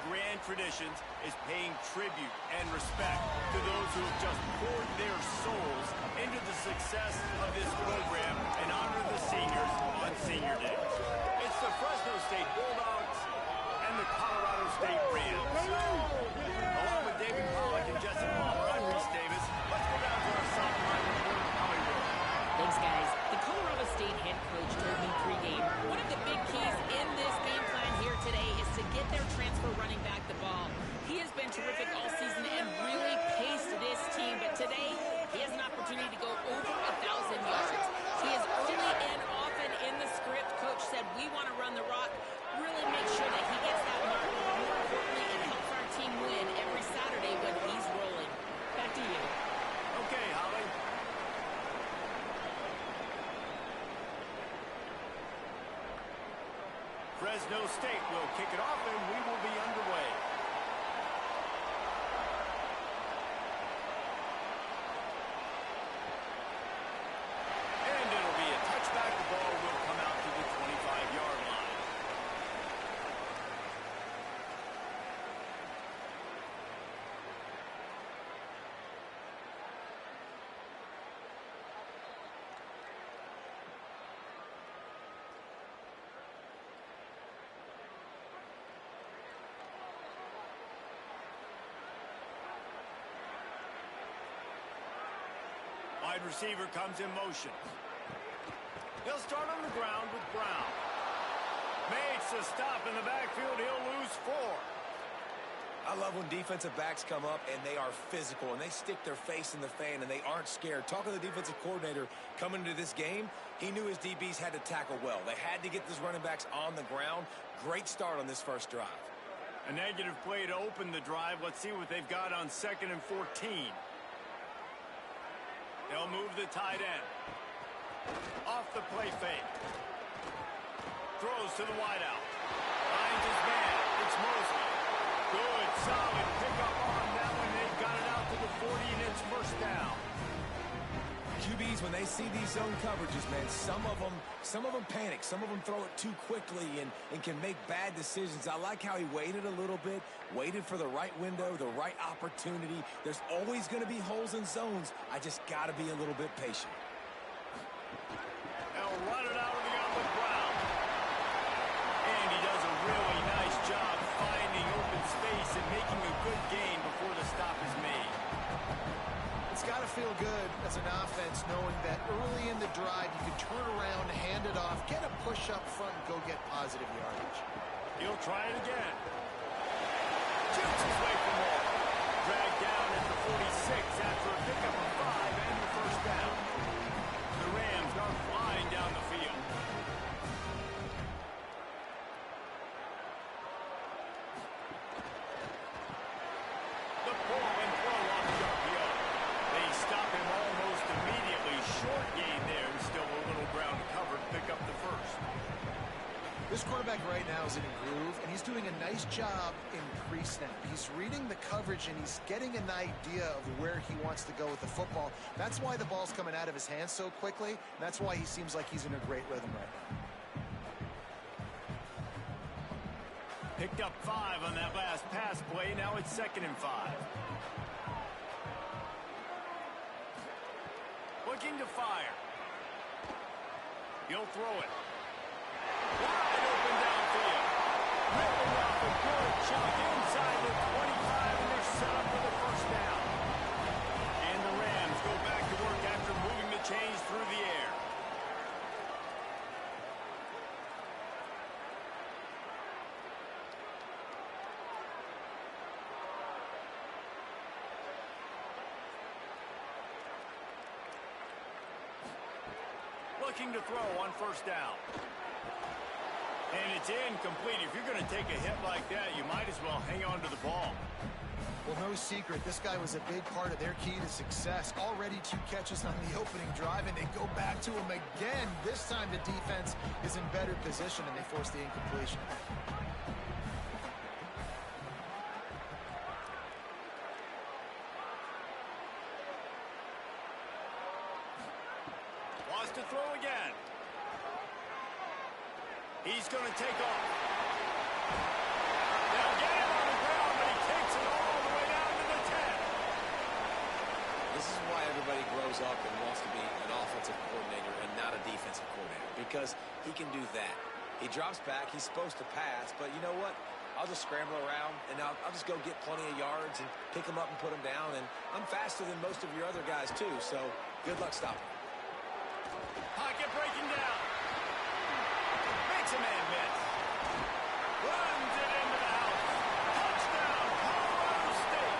grand traditions is paying tribute and respect to those who have just poured their souls into the success of this program and honor the seniors on Senior Day. It's the Fresno State Bulldogs and the Colorado State Rams. Along with David Pollack and Jesse Palmer, I'm Reese Davis. Let's go down to our sideline report of Hollywood. Thanks, guys. The Colorado State head coach told me pregame, one of the big keys in this game plan here today is to get their transfer running back the ball. He has been terrific all season and really paced this team, but today he has an opportunity to go over 1,000 yards. He is early and often in the script. Coach said, we want to run the rock, really make sure that he gets that mark, but more importantly, it helps our team win every Saturday when he's rolling. Back to you. Okay, Holly. Fresno State will kick it off, and we will be underway. And it'll be a touchback. The ball will come out to the 25-yard line. Wide receiver comes in motion. He'll start on the ground with Brown. Makes a stop in the backfield. He'll lose 4. I love when defensive backs come up and they are physical and they stick their face in the fan and they aren't scared. Talking to the defensive coordinator coming into this game, he knew his DBs had to tackle well. They had to get these running backs on the ground. Great start on this first drive. A negative play to open the drive. Let's see what they've got on 2nd and 14. They'll move the tight end. Off the play fake. Throws to the wideout. Finds his man. It's Mosley. Good, solid pickup on that one. They've got it out to the 40, and it's first down. QBs, when they see these zone coverages, man, some of them panic. Some of them throw it too quickly and can make bad decisions. I like how he waited a little bit, waited for the right window, the right opportunity. There's always going to be holes in zones. I just got to be a little bit patient. They'll run it out of the open Brown. And he does a really nice job finding open space and making a good gain before the stop is made. It's got to feel good as an offense knowing that early in the drive you can turn around, hand it off, get a push up front, and go get positive yardage. He'll try it again. Shoots his way for more. Dragged down at the 46 after a pickup of 5 and the first down. The Rams are flying down the field. The pull and throw off the RPO. They stop him almost immediately. Short gain there. Still a little ground to cover to pick up the first. This quarterback right now is in a groove, and he's doing a nice job in pre-snap. He's reading the coverage, and he's getting an idea of where he wants to go with the football. That's why the ball's coming out of his hands so quickly, and that's why he seems like he's in a great rhythm right now. Picked up 5 on that last pass play. Now it's 2nd and 5. Looking to fire. He'll throw it. Wide open downfield. Ripping off a good chunk inside the 25, and they're set up for the first down. And the Rams go back to work after moving the chains through the air. Looking to throw on first down. And it's incomplete. If you're going to take a hit like that, you might as well hang on to the ball. Well, no secret, this guy was a big part of their key to success. Already 2 catches on the opening drive, and they go back to him again. This time the defense is in better position, and they force the incompletion. Wants to throw again. He's going to take off. They'll get him on the this is why everybody grows up and wants to be an offensive coordinator and not a defensive coordinator, because he can do that. He drops back. He's supposed to pass, but you know what? I'll just scramble around, and I'll just go get plenty of yards and pick them up and put them down, and I'm faster than most of your other guys, too, so good luck stopping. Pocket breaking down. Makes a man miss. Runs it into the house. Touchdown, Colorado State.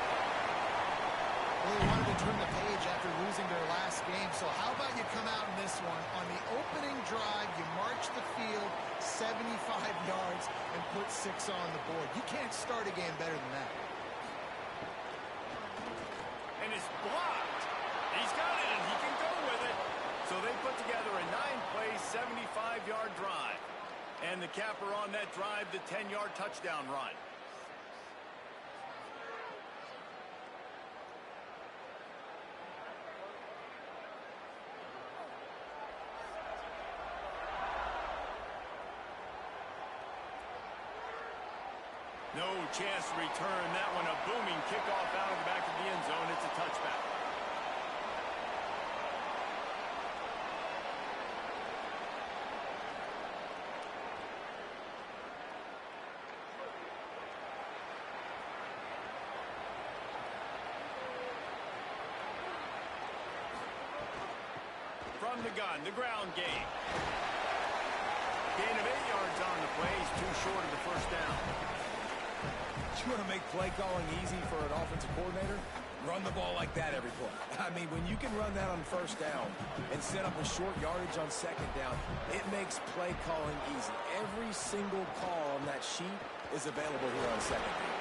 Well, they wanted to turn the page after losing their last game, so how about you come out in this one? On the opening drive, you march the field 75 yards and put 6 on the board. You can't start a game better than that. And it's blocked. He's got it, and he can go with it. So they put together a 9-play, 75-yard drive. And the capper on that drive, the 10-yard touchdown run. No chance to return that one. A booming kickoff out of the back of the end zone. It's a touchback. From the gun, the ground game. Gain of 8 yards on the play. He's too short of the first down. You want to make play calling easy for an offensive coordinator? Run the ball like that every play. I mean, when you can run that on first down and set up a short yardage on second down, it makes play calling easy. Every single call on that sheet is available here on second down.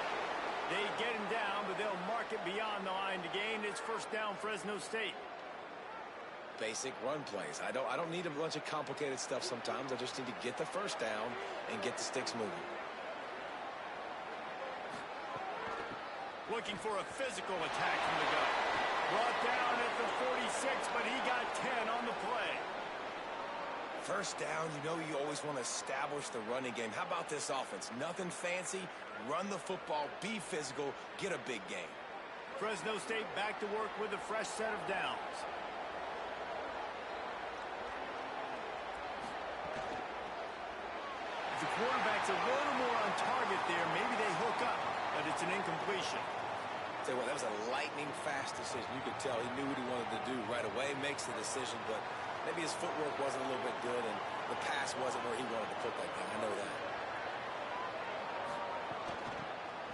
They get him down, but they'll mark it beyond the line to gain. It's first down, Fresno State. Basic run plays. I don't need a bunch of complicated stuff sometimes. I just need to get the first down and get the sticks moving. Looking for a physical attack from the gun. Brought down at the 46, but he got 10 on the play. First down, you know you always want to establish the running game. How about this offense? Nothing fancy. Run the football, be physical, get a big gain. Fresno State back to work with a fresh set of downs. The quarterback's a little more on target there. Maybe they hook up, but it's an incompletion. Tell you what, that was a lightning-fast decision. You could tell he knew what he wanted to do right away, makes the decision, but maybe his footwork wasn't a little bit good, and the pass wasn't where he wanted to put that thing. I know that.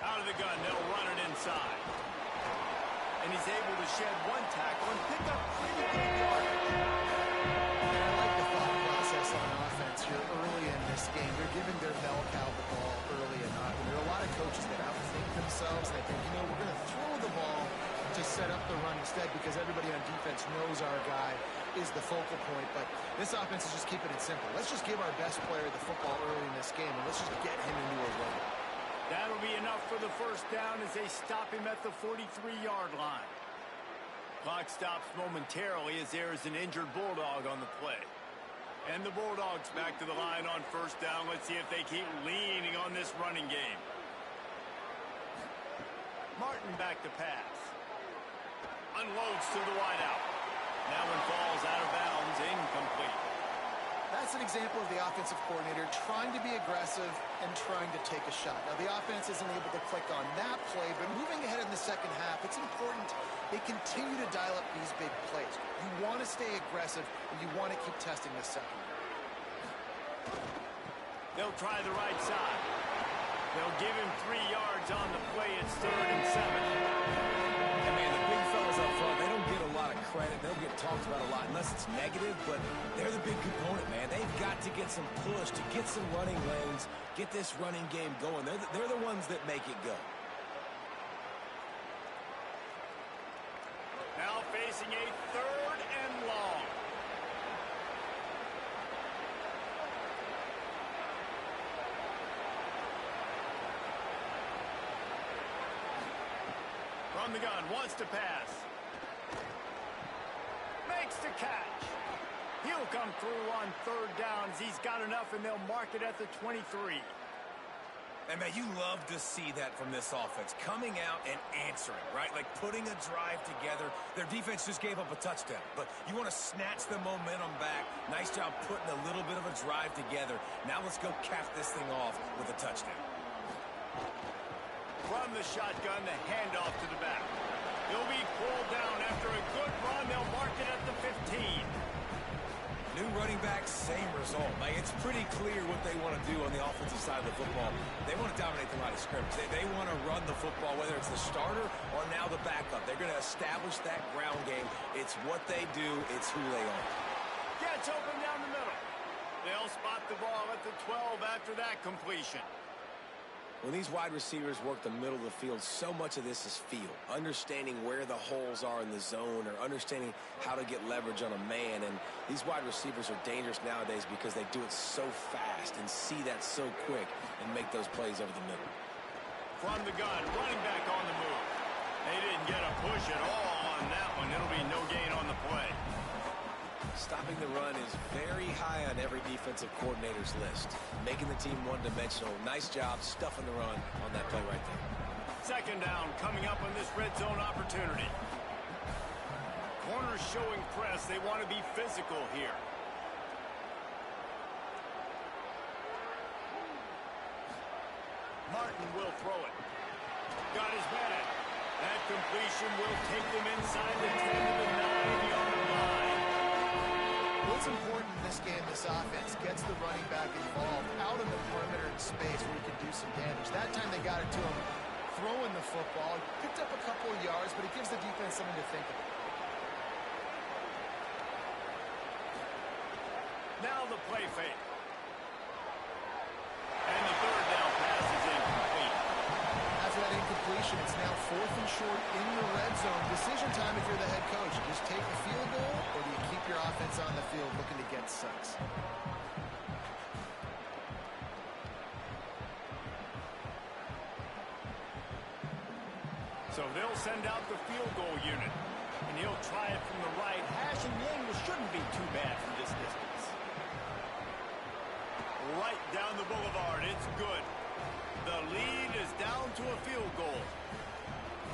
Out of the gun, they'll run it inside. And he's able to shed one tackle and pick up pretty big yardage. I like the thought process on offense here early in this game. They're giving their bell cow the ball early and often. There are a lot of coaches that outthink themselves. They think, you know, we're going to throw the ball to set up the run instead because everybody on defense knows our guy is the focal point. But this offense is just keeping it simple. Let's just give our best player the football early in this game, and let's just get him into a run. That'll be enough for the first down as they stop him at the 43-yard line. Clock stops momentarily as there is an injured Bulldog on the play. And the Bulldogs back to the line on first down. Let's see if they keep leaning on this running game. Martin back to pass. Unloads to the wideout. That one falls out of bounds, incomplete. That's an example of the offensive coordinator trying to be aggressive and trying to take a shot. Now, the offense isn't able to click on that play, but moving ahead in the second half, it's important they continue to dial up these big plays. You want to stay aggressive, and you want to keep testing this second. They'll try the right side. They'll give him 3 yards on the play. It's 3rd and 7. And man, the big fellas up front, they don't get a lot of credit. They don't get talked about a lot unless it's negative, but they're the big component, man. They've got to get some push, to get some running lanes, get this running game going. They're the ones that make it go. Now facing a 3rd and long. From the gun, wants to pass. Makes the catch. He'll come through on 3rd downs. He's got enough, and they'll mark it at the 23. And, man, you love to see that from this offense, coming out and answering, right? Like putting a drive together. Their defense just gave up a touchdown, but you want to snatch the momentum back. Nice job putting a little bit of a drive together. Now let's go cap this thing off with a touchdown. From the shotgun, the handoff to the back. He'll be pulled down after a good run. They'll mark it at the 15. New running back, same result. Like, it's pretty clear what they want to do on the offensive side of the football. They want to dominate the line of scrimmage. They want to run the football, whether it's the starter or now the backup. They're going to establish that ground game. It's what they do. It's who they are. Gets open down the middle. They'll spot the ball at the 12 after that completion. When these wide receivers work the middle of the field, so much of this is feel. Understanding where the holes are in the zone or understanding how to get leverage on a man. And these wide receivers are dangerous nowadays because they do it so fast and see that so quick and make those plays over the middle. From the gun, running back on the move. They didn't get a push at all on that one. It'll be no gain on the play. Stopping the run is very high on every defensive coordinator's list. Making the team one-dimensional. Nice job stuffing the run on that play right there. Second down coming up on this red zone opportunity. Corners showing press. They want to be physical here. Martin will throw it. Got his man. That completion will take them inside the 10 to the 9-yard line. What's important in this game, this offense gets the running back involved out in the perimeter in space where he can do some damage. That time they got it to him throwing the football. Picked up a couple of yards, but it gives the defense something to think about. Now the play fake. And the third down pass is incomplete. After that incompletion, it's now 4th and short in the red zone. Decision time if you're the head coach. Just take the field goal, or do you keep your offense on the field looking to get 6? So they'll send out the field goal unit. And he'll try it from the right hash, and the angle shouldn't be too bad from this distance. Right down the boulevard. It's good. The lead is down to a field goal.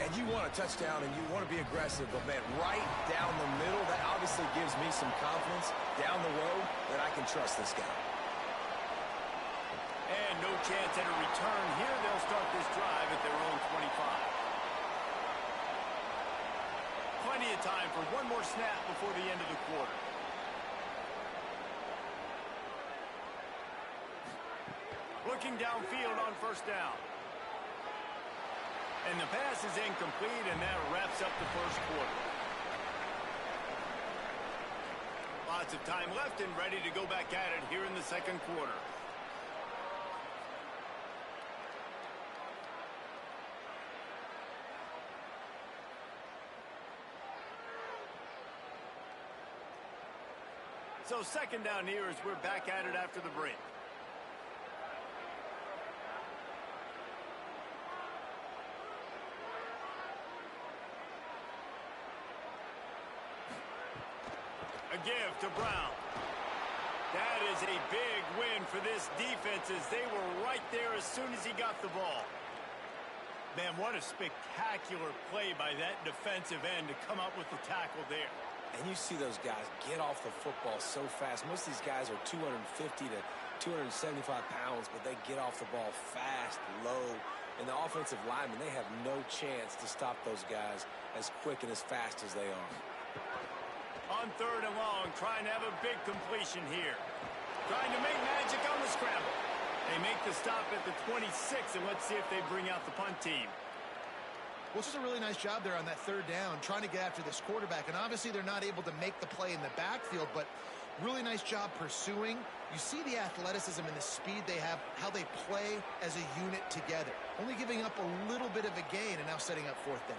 And you want a touchdown and you want to be aggressive, but, man, right down the middle, that obviously gives me some confidence down the road that I can trust this guy. And no chance at a return here. They'll start this drive at their own 25. Plenty of time for one more snap before the end of the quarter. Looking downfield on first down. And the pass is incomplete, and that wraps up the first quarter. Lots of time left and ready to go back at it here in the second quarter. So second down here as we're back at it after the break. A give to Brown. That is a big win for this defense as they were right there as soon as he got the ball. Man, what a spectacular play by that defensive end to come up with the tackle there. And you see those guys get off the football so fast. Most of these guys are 250 to 275 pounds, but they get off the ball fast, low. And the offensive linemen, they have no chance to stop those guys as quick and as fast as they are. On third and long, trying to have a big completion here. Trying to make magic on the scramble. They make the stop at the 26, and let's see if they bring out the punt team. Well, it's just a really nice job there on that third down, trying to get after this quarterback. And obviously they're not able to make the play in the backfield, but really nice job pursuing. You see the athleticism and the speed they have, how they play as a unit together. Only giving up a little bit of a gain and now setting up fourth down.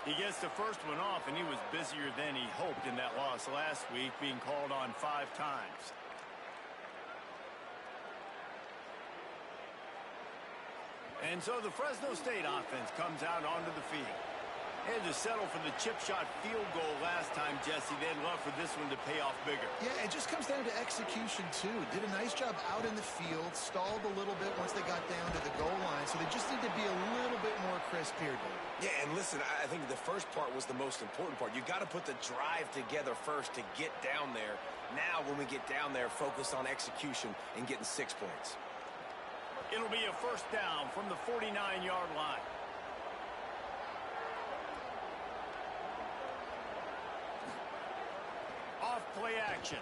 He gets the first one off, and he was busier than he hoped in that loss last week, being called on 5 times. And so the Fresno State offense comes out onto the field. Had to settle for the chip shot field goal last time, Jesse. They'd love for this one to pay off bigger. Yeah, it just comes down to execution, too. Did a nice job out in the field, stalled a little bit once they got down to the goal line, so they just need to be a little bit more crisp here, Dave. Yeah, and listen, I think the first part was the most important part. You got to put the drive together first to get down there. Now, when we get down there, focus on execution and getting 6 points. It'll be a first down from the 49-yard line. Off play action.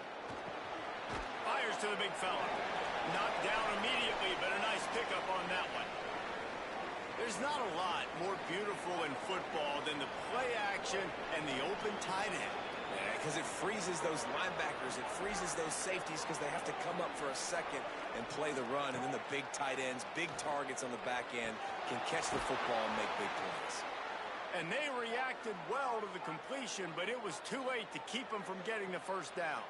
Fires to the big fella. Knocked down immediately, but a nice pickup on that one. There's not a lot more beautiful in football than the play action and the open tight end. Yeah, because it freezes those linebackers. It freezes those safeties because they have to come up for a second and play the run. And then the big tight ends, big targets on the back end can catch the football and make big plays. And they reacted well to the completion, but it was too late to keep them from getting the first down.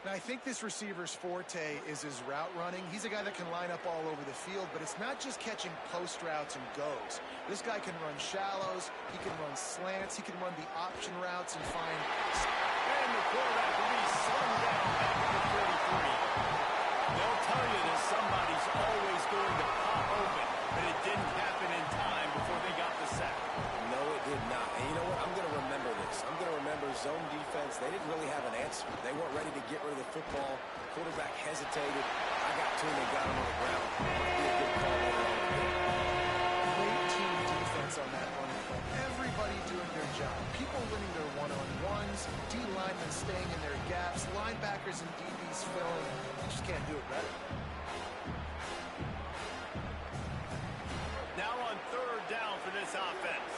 Now, I think this receiver's forte is his route running. He's a guy that can line up all over the field, but it's not just catching post routes and goes. This guy can run shallows, he can run slants, he can run the option routes and find... And the quarterback will be slung down back at the 43. They'll tell you that somebody's always going to pop open, but it didn't happen in time before they got the sack. No, it did not. And you know what? I'm going to remember this. I'm going to remember zone defense. They didn't really have an answer. They weren't ready to get rid of the football. Quarterback hesitated. I got to him and got him on the ground. Might be a good call later on. Great team defense on that one. Everybody doing their job. People winning their one-on-ones, D-linemen staying in their gaps, linebackers and DBs filling. You just can't do it better. Now on third down for this offense.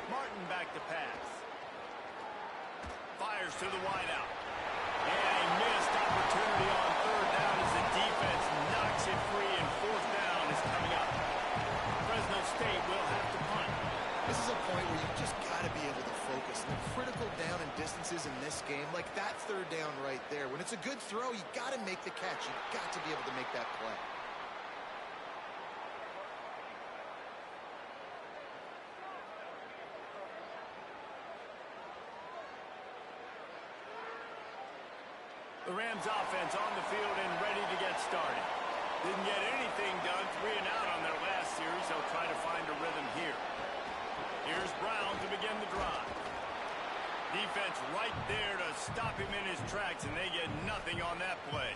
Martin back to pass. Fires to the wideout. And a missed opportunity on third down as the defense knocks it free, and fourth down is coming up. Fresno State will have to punt. This is a point where you just got to be able to focus. The critical down and distances in this game, like that third down right there. When it's a good throw, you got to make the catch. You got to be able to make that play. The Rams offense on the field and ready to get started. Didn't get anything done, 3 and out on their last series. They'll try to find a rhythm here. Here's Brown to begin the drive. Defense right there to stop him in his tracks, and they get nothing on that play.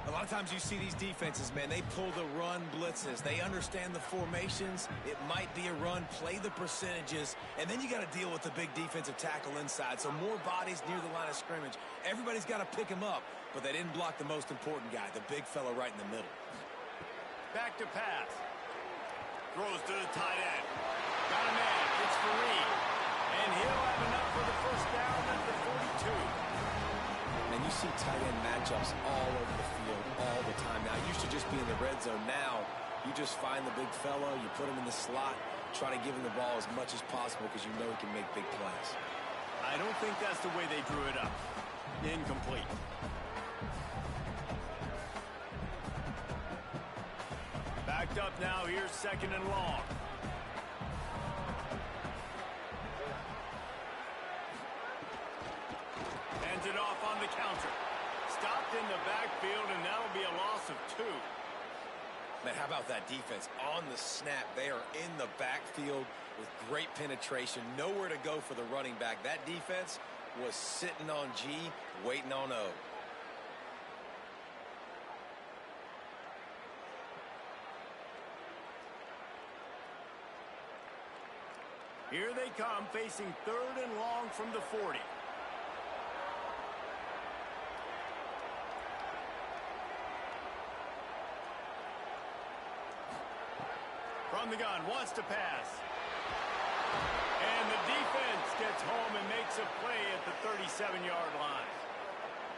A lot of times you see these defenses, man, they pull the run blitzes. They understand the formations. It might be a run, play the percentages, and then you got to deal with the big defensive tackle inside. So more bodies near the line of scrimmage. Everybody's got to pick him up, but they didn't block the most important guy, the big fella right in the middle. Back to pass. Throws to the tight end. Got a man. It's for Reed. And he'll have enough for the first down at the 42. And you see tight end matchups all over the field all the time. Now, it used to just be in the red zone. Now, you just find the big fellow, you put him in the slot, try to give him the ball as much as possible because you know he can make big plays. I don't think that's the way they drew it up. Incomplete. Backed up now. Here's second and long. Hands it off on the counter. Stopped in the backfield, and that'll be a loss of 2. Man, how about that defense? On the snap, they are in the backfield with great penetration. Nowhere to go for the running back. That defense was sitting on G, waiting on O. Here they come, facing third and long from the 40. From the gun, wants to pass. And the defense gets home and makes a play at the 37-yard line.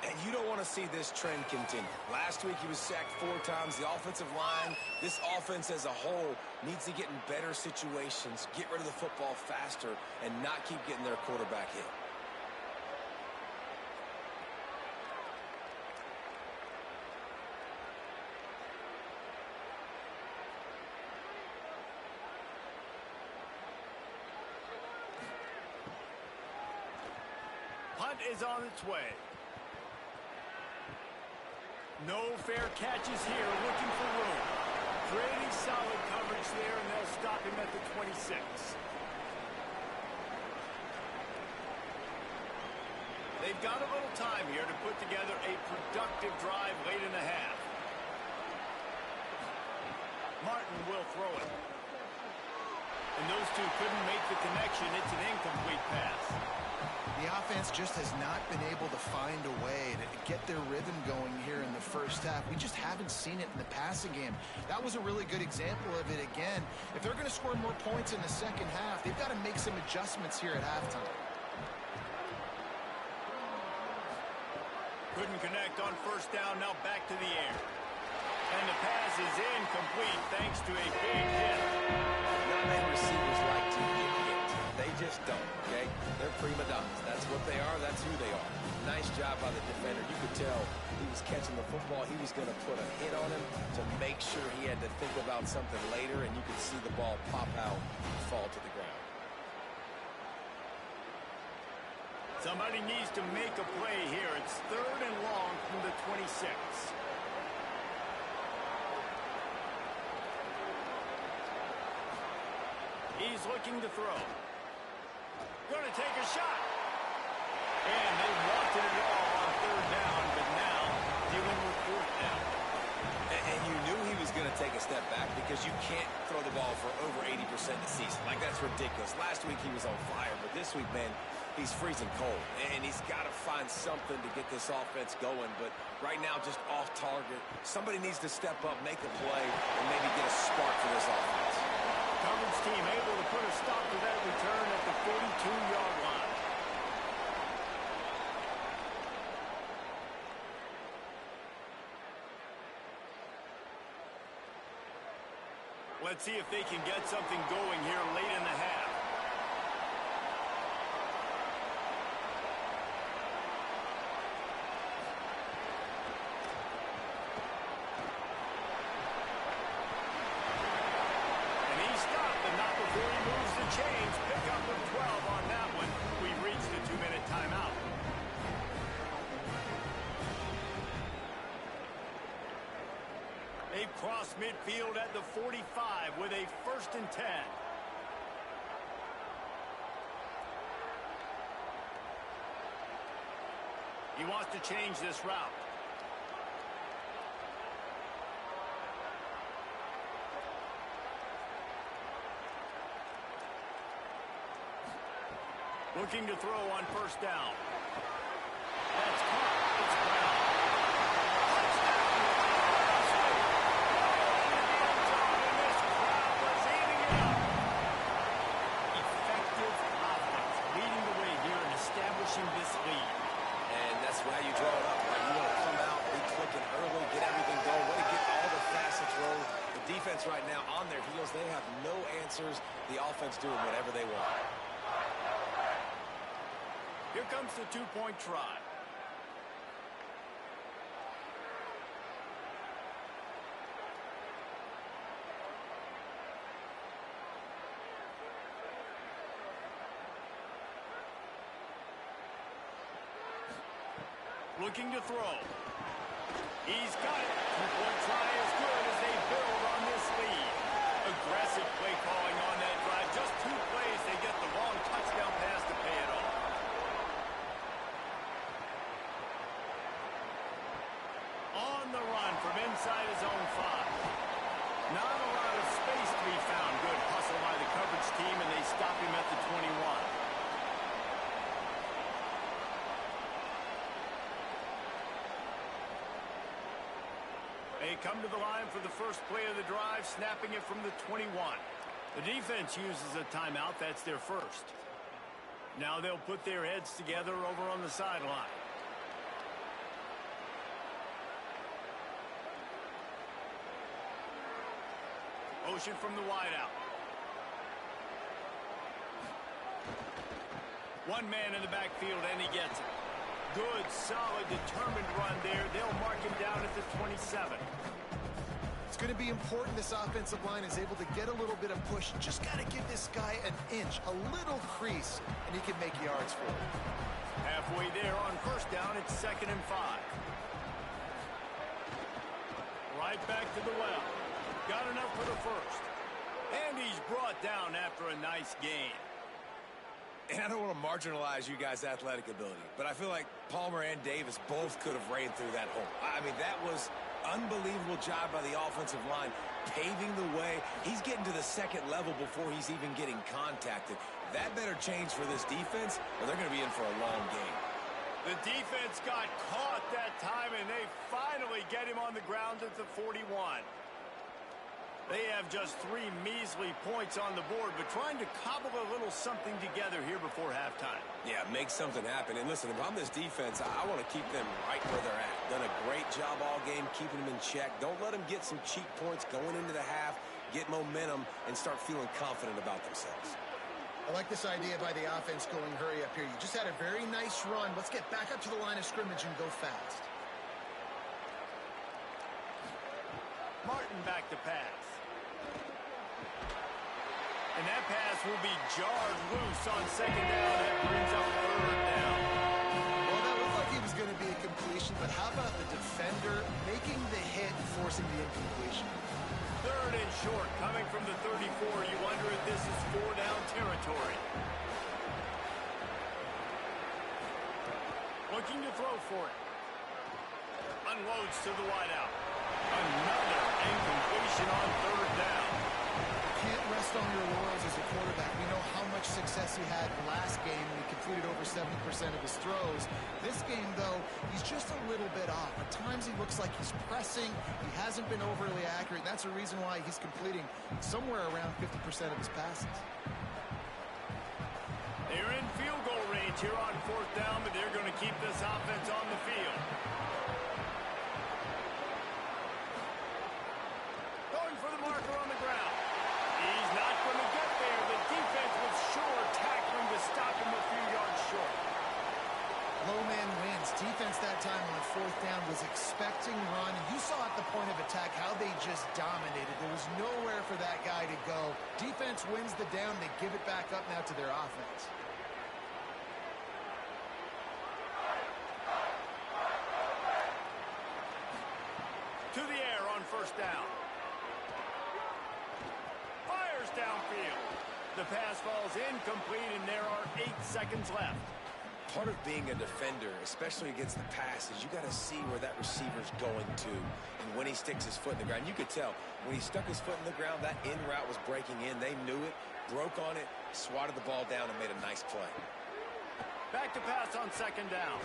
And you don't want to see this trend continue. Last week he was sacked 4 times. The offensive line, this offense as a whole, needs to get in better situations, get rid of the football faster, and not keep getting their quarterback hit. punt is on its way. No fair catches here, looking for room. Pretty solid coverage there, and they'll stop him at the 26. They've got a little time here to put together a productive drive late in the half. Martin will throw it. And those two couldn't make the connection. It's an incomplete pass. The offense just has not been able to find a way to get their rhythm going here in the first half. We just haven't seen it in the passing game. That was a really good example of it again. If they're going to score more points in the second half, they've got to make some adjustments here at halftime. Couldn't connect on first down, now back to the air. And the pass is incomplete thanks to a big hit. Not many receivers like to get hit. They just don't, okay? They're prima donnas. That's what they are. That's who they are. Nice job by the defender. You could tell he was catching the football. He was going to put a hit on him to make sure he had to think about something later, and you could see the ball pop out and fall to the ground. Somebody needs to make a play here. It's 3rd and long from the 26. He's looking to throw. Going to take a shot. And they wanted it all on 3rd down, but now dealing with 4th down. And you knew he was going to take a step back because you can't throw the ball for over 80% of the season. Like, that's ridiculous. Last week he was on fire, but this week, man, he's freezing cold. And he's got to find something to get this offense going. But right now, just off target. Somebody needs to step up, make a play, and maybe get a spark for this offense. Coverage team able to put a stop to that return at the 42-yard line. Let's see if they can get something going here late in the half. And he stopped, and not before he moves the chains. Pick up with 12 on that one. We've reached the 2-minute timeout. They've crossed midfield at the 45 with a 1st and 10. He wants to change this route. Looking to throw on 1st down. That's caught. It's Brown. Touchdown. And this crowd was eating it up. Effective offense leading the way here and establishing this lead. And that's why you draw it up, right? You want to come out, be clicking early, get everything going, want to get all the facets rolling. The defense right now on their heels, they have no answers. The offense doing whatever they want. Here comes the 2-point try. Looking to throw. He's got it. 2-point try is good as they build on this lead. Aggressive play calling on that drive. Just 2 plays, they get the long touchdown pass to pay it off. On the run from inside his own 5. Not a lot of space to be found. Good hustle by the coverage team, and they stop him at the 21. They come to the line for the first play of the drive, snapping it from the 21. The defense uses a timeout. That's their first. Now they'll put their heads together over on the sideline. Motion from the wideout. One man in the backfield, and he gets it. Good, solid, determined run there. They'll mark him down at the 27. It's going to be important this offensive line is able to get a little bit of push. Just got to give this guy an inch, a little crease, and he can make yards for it. Halfway there on first down, it's 2nd and 5. Right back to the well. Got enough for the first. And he's brought down after a nice gain. And I don't want to marginalize you guys' athletic ability, but I feel like Palmer and Davis both could have ran through that hole. I mean, that was unbelievable job by the offensive line, paving the way. He's getting to the second level before he's even getting contacted. That better change for this defense, or they're going to be in for a long game. The defense got caught that time, and they finally get him on the ground at the 41. They have just 3 measly points on the board, but trying to cobble a little something together here before halftime. Yeah, make something happen. And listen, if I'm this defense, I want to keep them right where they're at. Done a great job all game keeping them in check. Don't let them get some cheap points going into the half, get momentum, and start feeling confident about themselves. I like this idea by the offense going hurry up here. You just had a very nice run. Let's get back up to the line of scrimmage and go fast. Martin back to pass. And that pass will be jarred loose on 2nd down. That brings up 3rd down. Well, that looked like it was going to be a completion, but how about the defender making the hit and forcing the incompletion? 3rd and short, coming from the 34. You wonder if this is 4-down territory. Looking to throw for it. Unloads to the wideout. Another incompletion on 3rd down. Can't rest on your laurels as a quarterback. We know how much success he had last game when he completed over 70% of his throws. This game, though, he's just a little bit off. At times he looks like he's pressing. He hasn't been overly accurate. That's the reason why he's completing somewhere around 50% of his passes. They're in field goal range here on 4th down, but they're going to keep this offense on the field. Going for the marker on the ground. He's not going to get there. The defense was sure tackling to stop him a few yards short. Low man wins. Defense that time on 4th down was expecting run. And you saw at the point of attack how they just dominated. There was nowhere for that guy to go. Defense wins the down. They give it back up now to their offense. To the air on 1st down. Fires downfield. The pass falls incomplete, and there are 8 seconds left. Part of being a defender, especially against the pass, is you got to see where that receiver's going to. And when he sticks his foot in the ground, you could tell when he stuck his foot in the ground, that in route was breaking in. They knew it, broke on it, swatted the ball down, and made a nice play. Back to pass on 2nd down.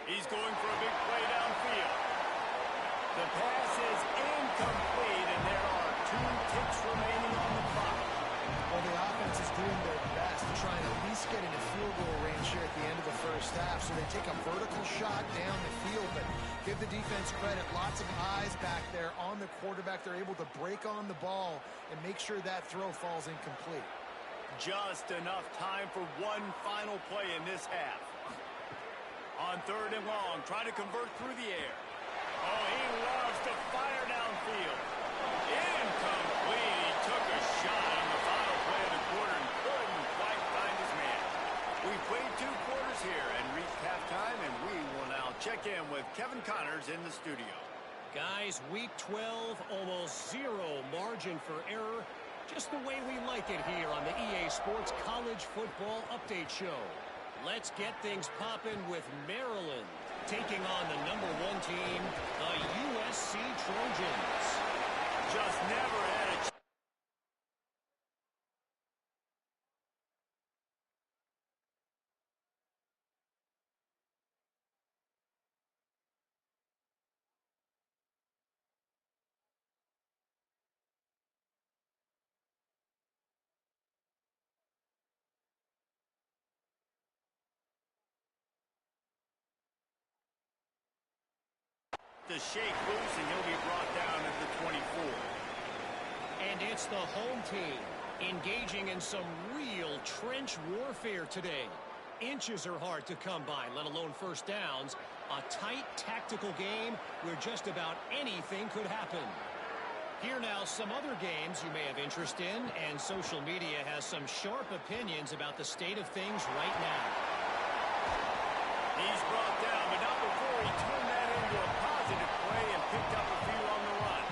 He's going for a big play downfield. The pass is incomplete, and there are 2 ticks remaining on the clock. Well, the offense is doing their best to try and at least get into field goal range here at the end of the first half. So they take a vertical shot down the field, but give the defense credit. Lots of eyes back there on the quarterback. They're able to break on the ball and make sure that throw falls incomplete. Just enough time for one final play in this half. On 3rd and long, trying to convert through the air. Oh, he loves to fire downfield. Incomplete. He took a shot on the final play of the quarter and couldn't quite find his man. We played 2 quarters here and reached halftime, and we will now check in with Kevin Connors in the studio. Guys, week 12, almost 0 margin for error. Just the way we like it here on the EA Sports College Football Update Show. Let's get things popping with Maryland taking on the #1 team, the USC Trojans. Just never had a chance. To shake loose, and he'll be brought down at the 24. And it's the home team engaging in some real trench warfare today. Inches are hard to come by, let alone first downs. A tight tactical game where just about anything could happen. Here now, some other games you may have interest in, and social media has some sharp opinions about the state of things right now. He's brought down, but not before he turned that into a positive play and picked up a few on the run.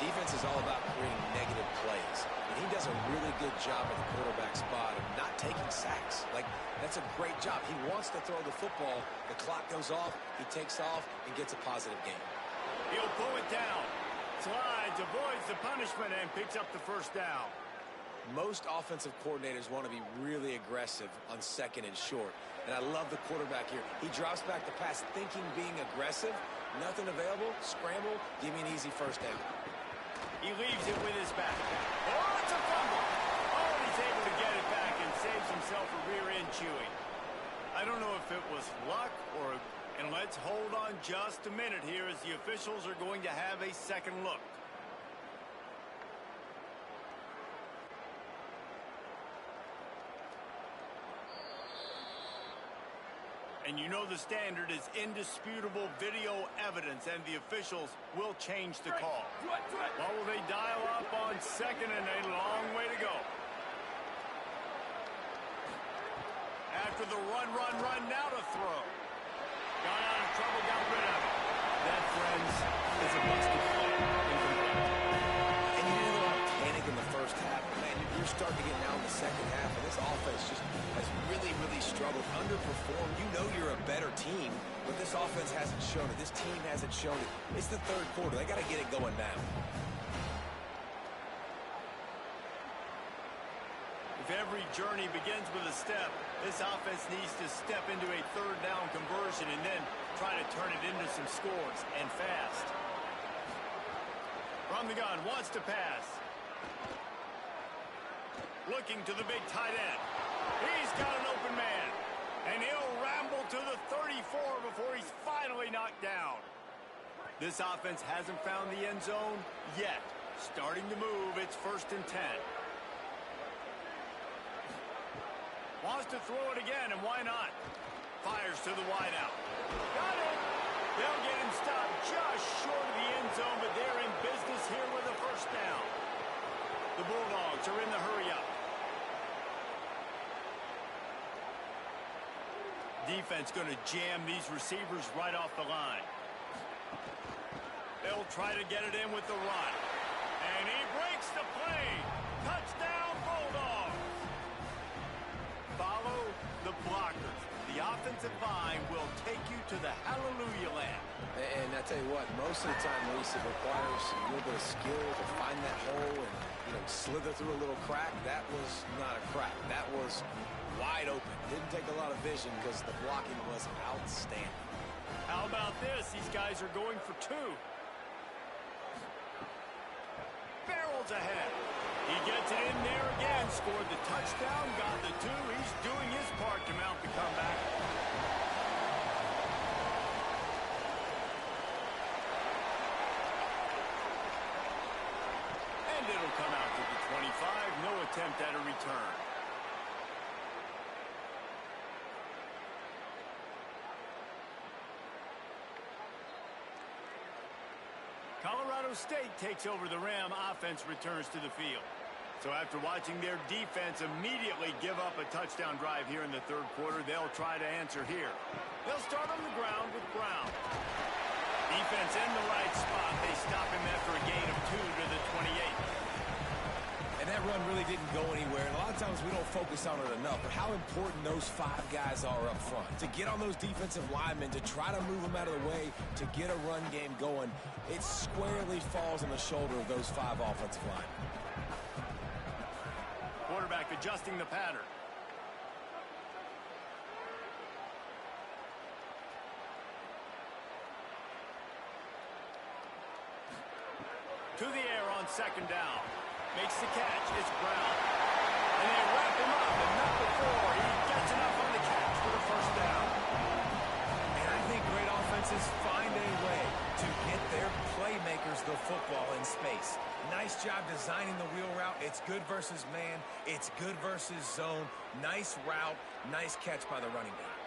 Defense is all about creating negative plays, and he does a really good job at the quarterback spot of not taking sacks. Like, that's a great job. He wants to throw the football. The clock goes off, he takes off, and gets a positive gain. He'll pull it down. Slides, avoids the punishment, and picks up the first down. Most offensive coordinators want to be really aggressive on second and short. And I love the quarterback here. He drops back the pass thinking being aggressive. Nothing available. Scramble. Give me an easy first down. He leaves it with his back. Oh, it's a fumble. Oh, and he's able to get it back and saves himself a rear end chewing. I don't know if it was luck or... And let's hold on just a minute here as the officials are going to have a second look. And you know the standard is indisputable video evidence, and the officials will change the call. What will they dial up on second and a long way to go? After the run, now to throw. Got out of trouble, got rid of it. That, friends, is a busted play. And you didn't allow panic in the first half. Man, you're starting to get now in the second half, and this offense just has really struggled, underperformed. You know you're a better team, but this offense hasn't shown it. This team hasn't shown it. It's the third quarter. They got to get it going now. If every journey begins with a step, this offense needs to step into a third down conversion and then try to turn it into some scores, and fast. From the gun, wants to pass. Looking to the big tight end. He's got an open man, and he'll ramble to the 34 before he's finally knocked down. This offense hasn't found the end zone yet. Starting to move, it's 1st and 10. Wants to throw it again, and why not? Fires to the wideout. Got it! They'll get him stopped just short of the end zone, but they're in business here with a first down. The Bulldogs are in the hurry-up. Defense going to jam these receivers right off the line. They'll try to get it in with the run. And he breaks the play. Touchdown, Bulldogs. Follow the blockers. The offensive line will take you to the hallelujah land. And I tell you what, most of the time, Reese, it requires a little bit of skill to find that hole and, slither through a little crack. That was not a crack. That was wide open. Didn't take a lot of vision because the blocking was outstanding. How about this? These guys are going for two. Barrels ahead. He gets it in there again. Scored the touchdown, got the two. He's doing his part to mount the comeback. And it'll come out to the 25. No attempt at a return. Colorado State takes over the Ram. Offense returns to the field. So after watching their defense immediately give up a touchdown drive here in the third quarter, they'll try to answer here. They'll start on the ground with Brown. Defense in the right spot. They stop him after a gain of 2 to the 28. And that run really didn't go anywhere. And a lot of times we don't focus on it enough, but how important those 5 guys are up front. To get on those defensive linemen, to try to move them out of the way, to get a run game going, it squarely falls on the shoulder of those 5 offensive linemen. Quarterback adjusting the pattern. To the air on second down. Makes the catch. It's Brown. And they wrap him up, and not before he gets enough on the catch for the first down. And I think great offenses find a way to get their playmakers the football in space. Nice job designing the wheel route. It's good versus man. It's good versus zone. Nice route. Nice catch by the running back.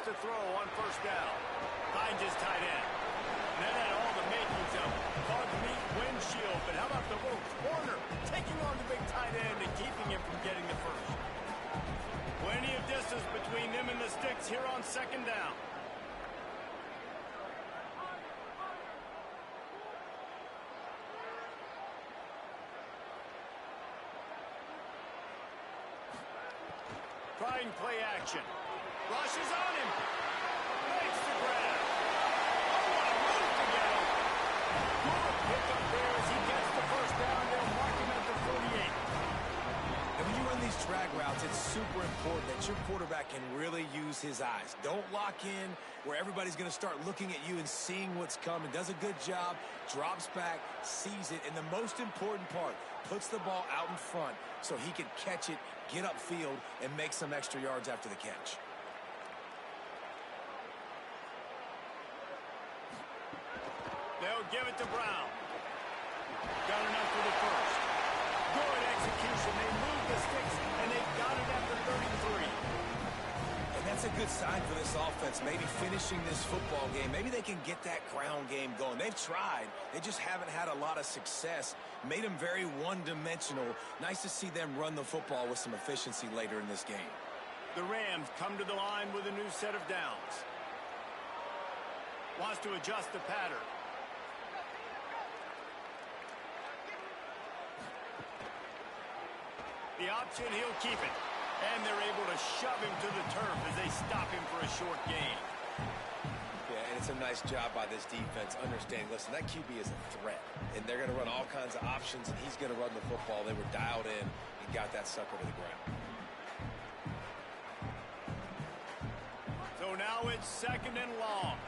to throw on first down. Finds his tight end. That had all the makings of Bug Meat windshield, but how about the little corner taking on the big tight end and keeping him from getting the first? Plenty of distance between them and the sticks here on second down. Trying play action. Rushes on him. Makes the grab. Oh, what a move to get him. Good pickup there as he gets the first down. They'll mark him at the 48. And when you run these drag routes, it's super important that your quarterback can really use his eyes. Don't lock in where everybody's going to start looking at you and seeing what's coming. Does a good job, drops back, sees it, and the most important part, puts the ball out in front so he can catch it, get upfield, and make some extra yards after the catch. They'll give it to Brown. Got enough for the first. Good execution. They move the sticks, and they've got it at the 33. And that's a good sign for this offense, maybe finishing this football game. Maybe they can get that ground game going. They've tried. They just haven't had a lot of success. Made them very one-dimensional. Nice to see them run the football with some efficiency later in this game. The Rams come to the line with a new set of downs. Wants to adjust the pattern. The option, he'll keep it. And they're able to shove him to the turf as they stop him for a short gain. Yeah, and it's a nice job by this defense. Understand, listen, that QB is a threat. And they're going to run all kinds of options, and he's going to run the football. They were dialed in and got that sucker to the ground. So now it's second and long.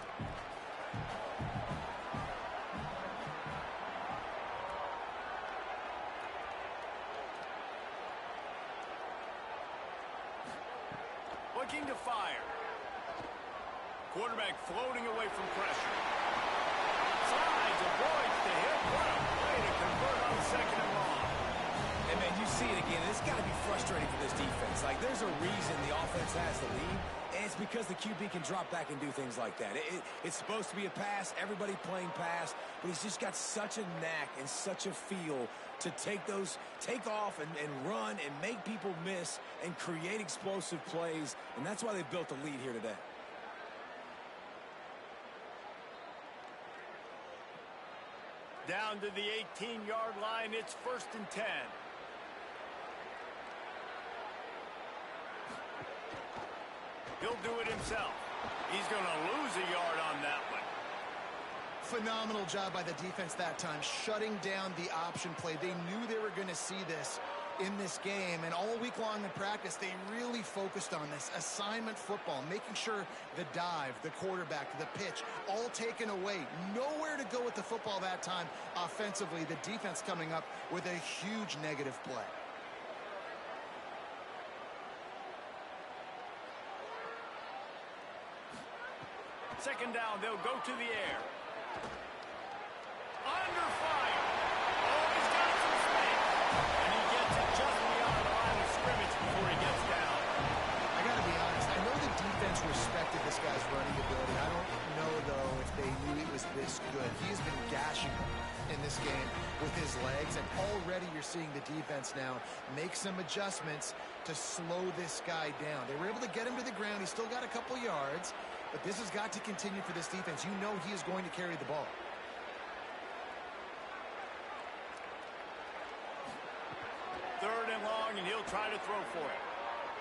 Looking to fire. Quarterback floating away from pressure. Slides, avoids the hit. What a play to convert on second and long. And, man, you see it again. It's got to be frustrating for this defense. Like, there's a reason the offense has the lead, and it's because the QB can drop back and do things like that. It's supposed to be a pass, everybody playing pass, but he's just got such a knack and such a feel to take off and run and make people miss and create explosive plays, and that's why they've built a lead here today. Down to the 18-yard line, it's 1st and 10. He'll do it himself. He's going to lose a yard on that one. Phenomenal job by the defense that time, shutting down the option play. They knew they were going to see this in this game, and all week long in practice, they really focused on this assignment football, making sure the dive, the quarterback, the pitch, all taken away. Nowhere to go with the football that time offensively. The defense coming up with a huge negative play. Second down, they'll go to the air. Under fire. Oh, he's got some space. And he gets it just beyond the line of scrimmage before he gets down. I got to be honest. I know the defense respected this guy's running ability. I don't know, though, if they knew he was this good. He's been gashing them in this game with his legs, and already you're seeing the defense now make some adjustments to slow this guy down. They were able to get him to the ground. He's still got a couple yards, but this has got to continue for this defense. You know he is going to carry the ball. Third and long, and he'll try to throw for it.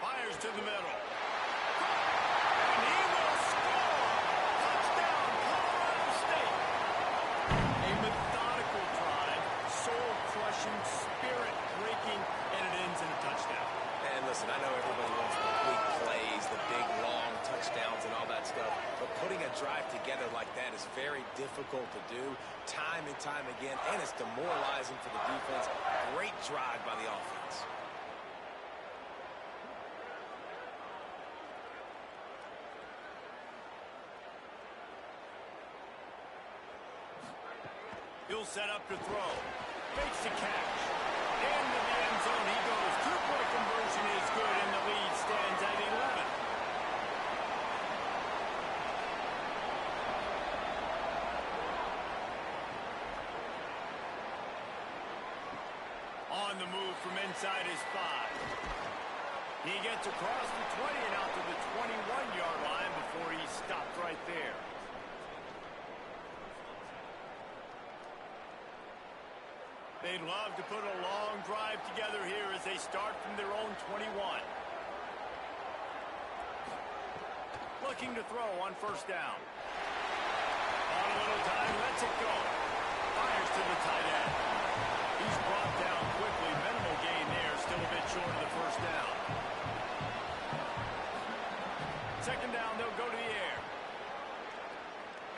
Fires to the middle. And he will score! Touchdown, Colorado State! A methodical drive, soul-crushing, spirit-breaking, and it ends in a touchdown. And listen, I know everybody wants the big plays, the big, long touchdowns and all that stuff, but putting a drive together like that is very difficult to do time and time again, and it's demoralizing for the defense. Great drive by the offense. He'll set up to throw. Fakes the catch. Into the end zone he goes. Two-point conversion is good, and the lead stands at 11. the move from inside his 5. He gets across the 20 and out to the 21-yard line before he stopped right there. They'd love to put a long drive together here as they start from their own 21. Looking to throw on first down. On a little time, lets it go. Fires to the tight end. He's brought down quickly. Minimal gain there. Still a bit short of the first down. Second down, they'll go to the air.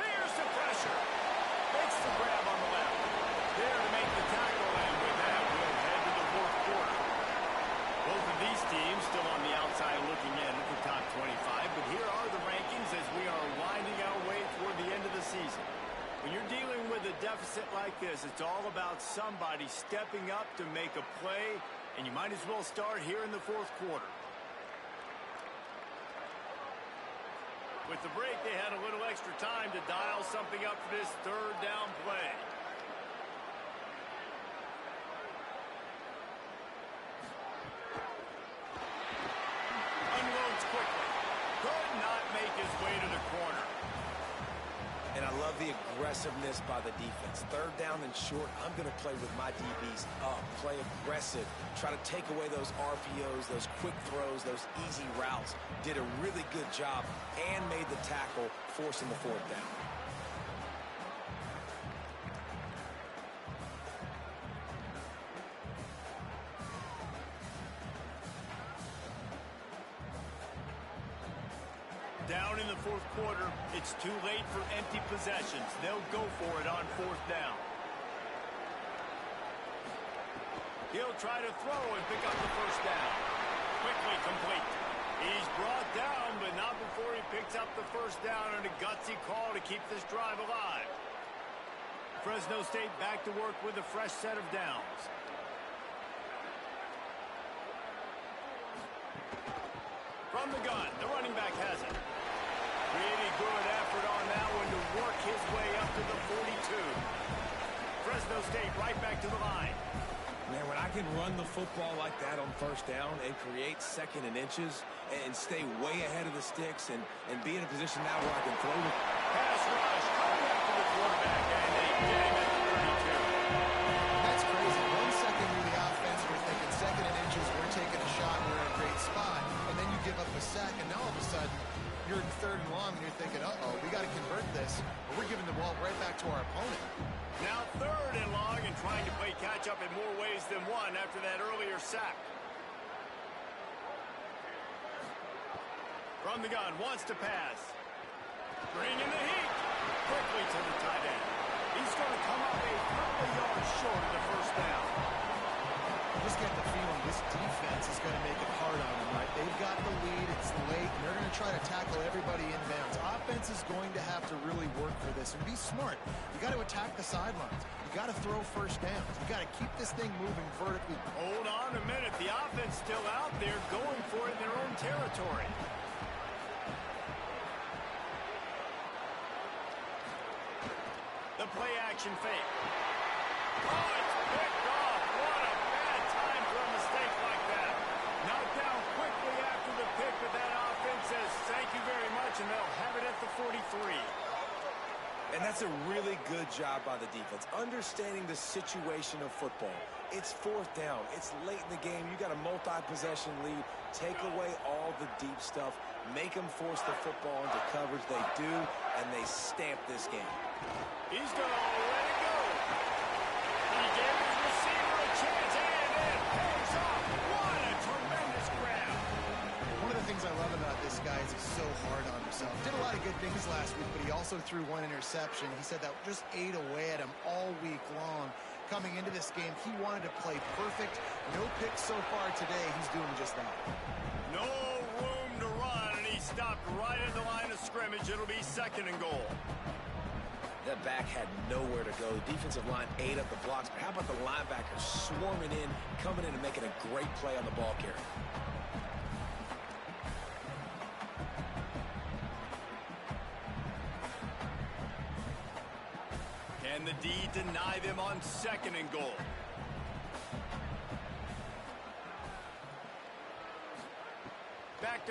Here's the pressure. Makes the grab on the left. There to make the tackle, and with that, we'll head to the fourth quarter. Both of these teams still on the outside looking in at the top 25, but here are the rankings as we are winding our way toward the end of the season. When you're dealing with a deficit like this, it's all about somebody stepping up to make a play, and you might as well start here in the fourth quarter. With the break, they had a little extra time to dial something up for this third down play. Unloads quickly. Could not make his way to the corner. And I love the aggressiveness by the defense. Third down and short, I'm going to play with my DBs up, play aggressive, try to take away those RPOs, those quick throws, those easy routes. Did a really good job and made the tackle, forcing the fourth down. Down in the fourth quarter, it's too late for empty possessions. They'll go for it on fourth down. He'll try to throw and pick up the first down. Quickly complete. He's brought down, but not before he picks up the first down and a gutsy call to keep this drive alive. Fresno State back to work with a fresh set of downs. From the gun, the running back has it. Really good effort on that one to work his way up to the 42. Fresno State right back to the line. Man, when I can run the football like that on first down and create second and inches and stay way ahead of the sticks and be in a position now where I can throw the pass rush coming after the quarterback, and they get him at the 32. That's crazy. 1 second you're the offense, you're thinking second and inches, we're taking a shot, we're in a great spot, and then you give up a sack, and now all of a sudden you're in third and long, and you're thinking, uh-oh, we got to convert this, or we're giving the ball right back to our opponent. Now third and long and trying to play catch-up in more ways than one after that earlier sack. From the gun, wants to pass. Bringing the heat. Quickly to the tight end. He's going to come up a couple of yards short of the first down. Just get the feeling this defense is going to make it hard on them, right? They've got the lead, it's late, and they're going to try to tackle everybody inbounds. Offense is going to have to really work for this and be smart. You got to attack the sidelines. You got to throw first downs. You got to keep this thing moving vertically. Hold on a minute. The offense still out there going for it in their own territory. The play action fake. Oh, it's picked off. What a bad time for a mistake like that. Knocked down quickly after the pick, but that offense says thank you very much, and they'll have it at the 43. And that's a really good job by the defense, understanding the situation of football. It's fourth down. It's late in the game. You got a multi-possession lead. Take away all the deep stuff. Make them force the football into coverage. They do, and they stamp this game. He's going to let it go. He gave his receiver a chance, and it pays off. What a tremendous grab. One of the things I love about this guy is he's so hard on himself. Did a lot of good things last week, but he also threw one interception. He said that just ate away at him all week long. Coming into this game, he wanted to play perfect. No picks so far today. He's doing just that. No room to run, and he stopped right at the line of scrimmage. It'll be second and goal. That back had nowhere to go. The defensive line ate up the blocks. But how about the linebackers swarming in, coming in and making a great play on the ball carrier? Can the D deny them on second and goal?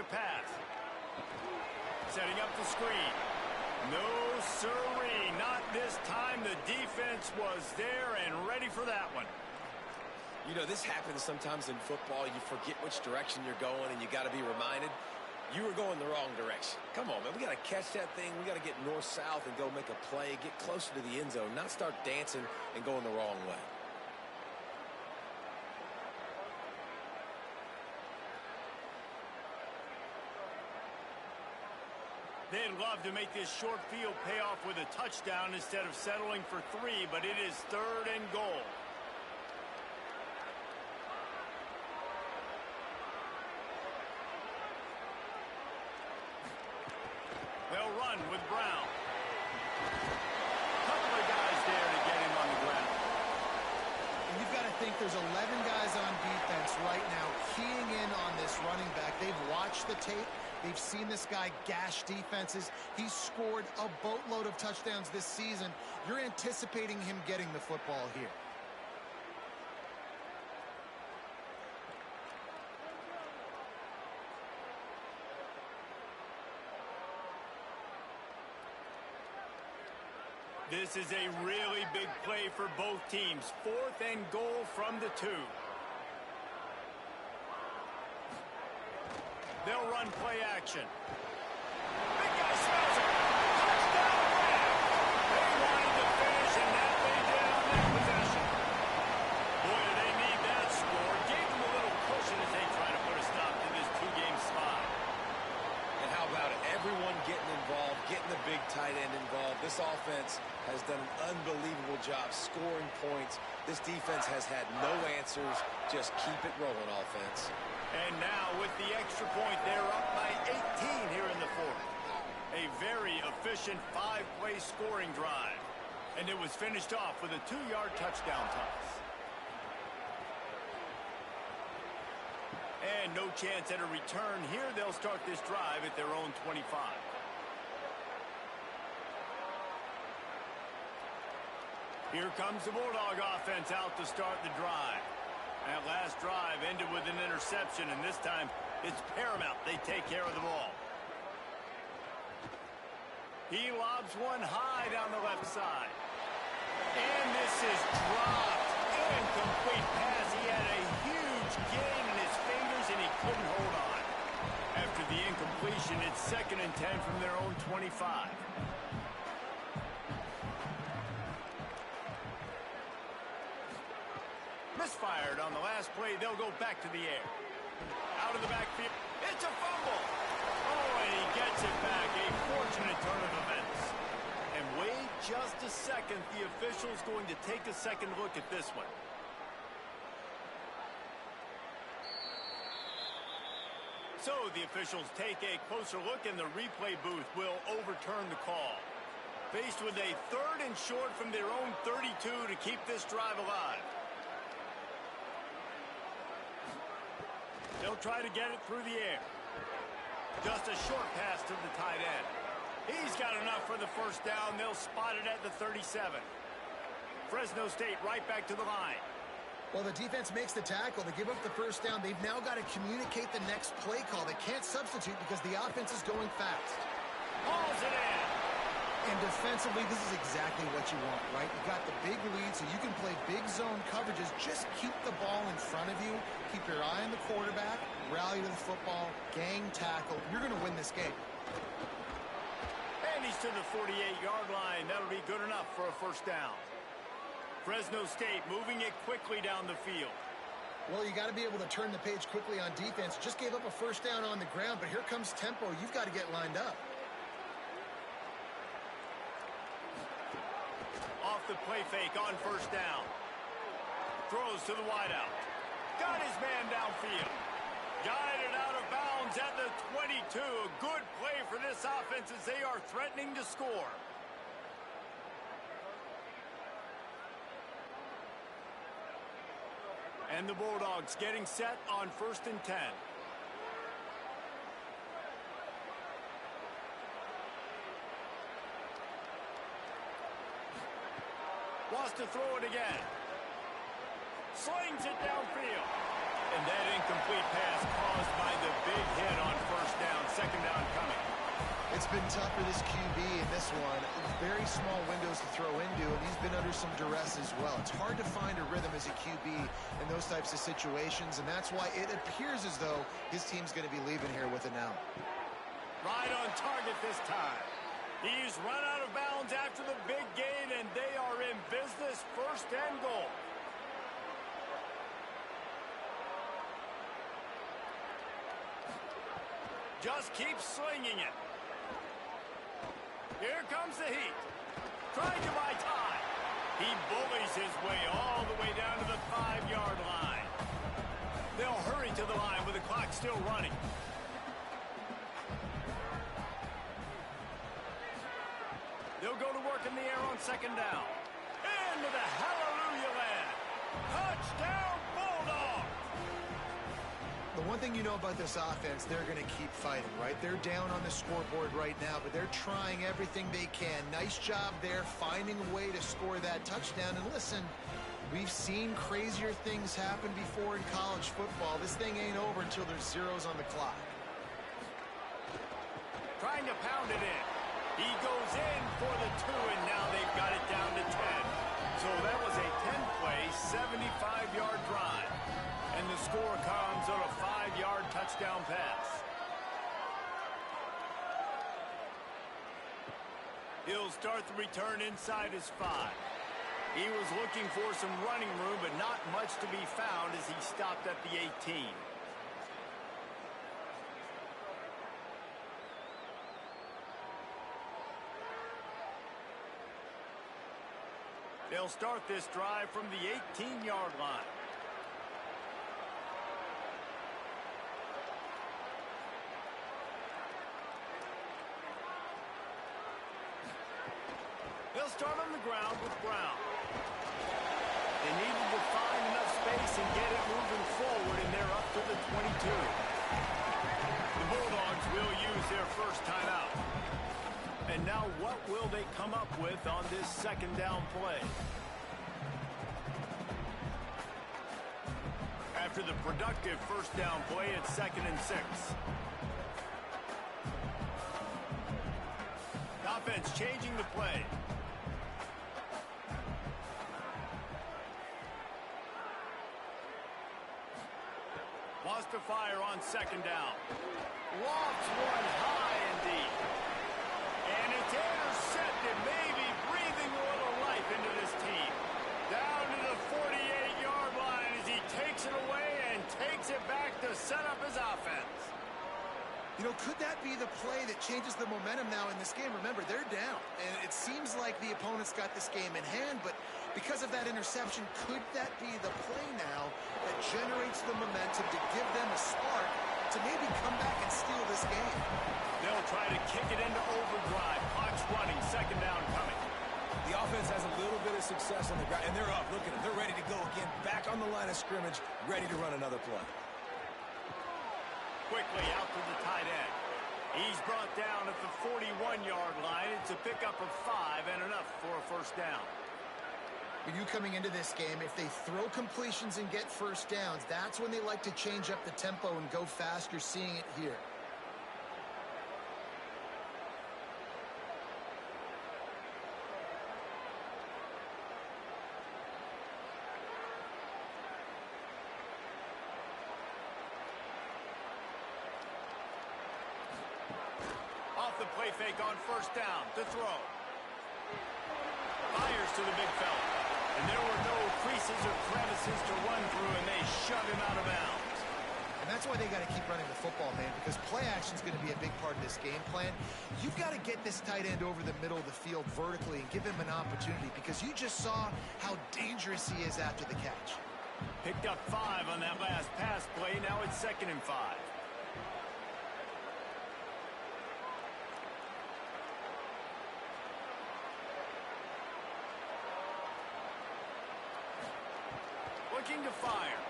a pass. Setting up the screen. No siree, not this time. The defense was there and ready for that one. You know, this happens sometimes in football. You forget which direction you're going, and you got to be reminded you were going the wrong direction. Come on, man. We got to catch that thing. We got to get north-south and go make a play, get closer to the end zone, not start dancing and going the wrong way. They'd love to make this short field pay off with a touchdown instead of settling for 3, but it is 3rd and goal. They'll run with Brown. Couple of guys there to get him on the ground. And you've got to think there's 11 guys on defense right now keying in on this running back. They've watched the tape. They've seen this guy gash defenses. He's scored a boatload of touchdowns this season. You're anticipating him getting the football here. This is a really big play for both teams. 4th and goal from the 2. They'll run play action. Big guy smells it. Touchdown grab. They wanted to finish, and that they did on that possession. Boy, do they need that score. Gave them a little cushion as they try to put a stop to this 2-game slide. And how about it? Everyone getting involved, getting the big tight end involved. This offense has done an unbelievable job scoring points. This defense has had no answers. Just keep it rolling, offense. And now with the extra point, they're up by 18 here in the 4th. A very efficient 5-play scoring drive. And it was finished off with a 2-yard touchdown toss. And no chance at a return here. They'll start this drive at their own 25. Here comes the Bulldog offense out to start the drive. That last drive ended with an interception, and this time it's paramount they take care of the ball. He lobs one high down the left side. And this is dropped. Incomplete pass. He had a huge gain in his fingers, and he couldn't hold on. After the incompletion, it's 2nd and 10 from their own 25. Misfired on the last play. They'll go back to the air. Out of the backfield. It's a fumble. Oh, and he gets it back. A fortunate turn of events. And wait just a second. The official's going to take a second look at this one. So the officials take a closer look, and the replay booth will overturn the call. Faced with a 3rd and short from their own 32 to keep this drive alive. They'll try to get it through the air. Just a short pass to the tight end. He's got enough for the 1st down. They'll spot it at the 37. Fresno State right back to the line. Well, the defense makes the tackle. They give up the 1st down. They've now got to communicate the next play call. They can't substitute because the offense is going fast. Hauls it in. And defensively, this is exactly what you want, right? You got the big lead, so you can play big zone coverages. Just keep the ball in front of you. Keep your eye on the quarterback. Rally to the football. Gang tackle. You're going to win this game. And he's to the 48-yard line. That'll be good enough for a 1st down. Fresno State moving it quickly down the field. Well, you got to be able to turn the page quickly on defense. Just gave up a 1st down on the ground, but here comes tempo. You've got to get lined up. Off the play fake on 1st down. Throws to the wideout. Got his man downfield. Guided out of bounds at the 22. A good play for this offense as they are threatening to score. And the Bulldogs getting set on 1st and 10. Wants to throw it again. Slings it downfield. And that incomplete pass caused by the big hit on first down. Second down coming. It's been tough for this QB in this one. Very small windows to throw into, and he's been under some duress as well. It's hard to find a rhythm as a QB in those types of situations, and that's why it appears as though his team's going to be leaving here with it now. Right on target this time. He's run out of bounds after the big gain, and they are in business, first and goal. Just keep slinging it. Here comes the heat. Trying to buy time. He bullies his way all the way down to the 5-yard line. They'll hurry to the line with the clock still running. They'll go to work in the air on second down. Into the hallelujah land. Touchdown, Bulldog! The one thing you know about this offense, they're going to keep fighting, right? They're down on the scoreboard right now, but they're trying everything they can. Nice job there, finding a way to score that touchdown. And listen, we've seen crazier things happen before in college football. This thing ain't over until there's zeros on the clock. Trying to pound it in. He goes in for the 2, and now they've got it down to 10. So that was a 10-play, 75-yard drive. And the score comes on a 5-yard touchdown pass. He'll start the return inside his 5. He was looking for some running room, but not much to be found as he stopped at the 18. They'll start this drive from the 18-yard line. They'll start on the ground with Brown. They needed to find enough space and get it moving forward, and they're up to the 22. The Bulldogs will use their first timeout. And now what will they come up with on this second down play? After the productive first down play, it's 2nd and 6. Offense changing the play. Wants to fire on second down. Lofts one high and deep. And it's intercepted, maybe breathing a little life into this team. Down to the 48-yard line as he takes it away and takes it back to set up his offense. You know, could that be the play that changes the momentum now in this game? Remember, they're down, and it seems like the opponent's got this game in hand, but because of that interception, could that be the play now that generates the momentum to give them a spark to maybe come back and steal this game? They'll try to kick it into overdrive. Clock's running, second down coming. The offense has a little bit of success on the ground, and they're up. Look at them. They're ready to go again. Back on the line of scrimmage, ready to run another play. Quickly out to the tight end. He's brought down at the 41-yard line. It's a pickup of 5 and enough for a first down. With you coming into this game, if they throw completions and get first downs, that's when they like to change up the tempo and go fast. You're seeing it here. Off the play fake on first down to throw. Fires to the big fella. And there were no creases or crevices to run through, and they shove him out of bounds. And that's why they got to keep running the football, man, because play action is going to be a big part of this game plan. You've got to get this tight end over the middle of the field vertically and give him an opportunity, because you just saw how dangerous he is after the catch. Picked up 5 on that last pass play. Now it's 2nd and 5. Looking to fire.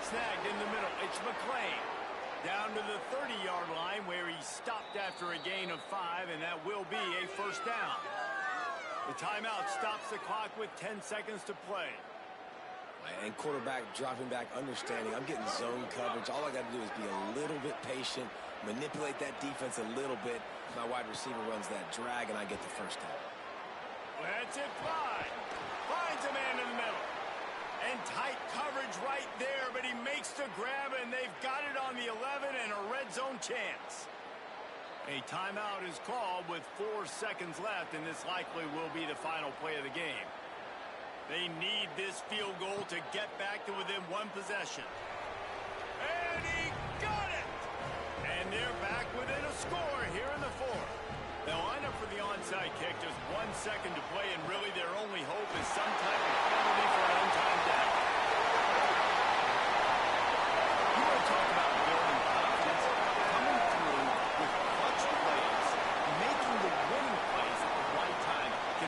Snagged in the middle. It's McClain. Down to the 30-yard line where he stopped after a gain of 5, and that will be a first down. The timeout stops the clock with 10 seconds to play. And quarterback dropping back, understanding I'm getting zone coverage. All I got to do is be a little bit patient, manipulate that defense a little bit. My wide receiver runs that drag, and I get the first down. Let's it fly. Finds a man in the middle. And tight coverage right there, but he makes the grab, and they've got it on the 11 and a red zone chance. A timeout is called with 4 seconds left, and this likely will be the final play of the game. They need this field goal to get back to within 1 possession. And he got it! And they're back within a score here in the 4th. They'll line up for the onside kick. Just 1 second to play, and really their only hope is some type of penalty for an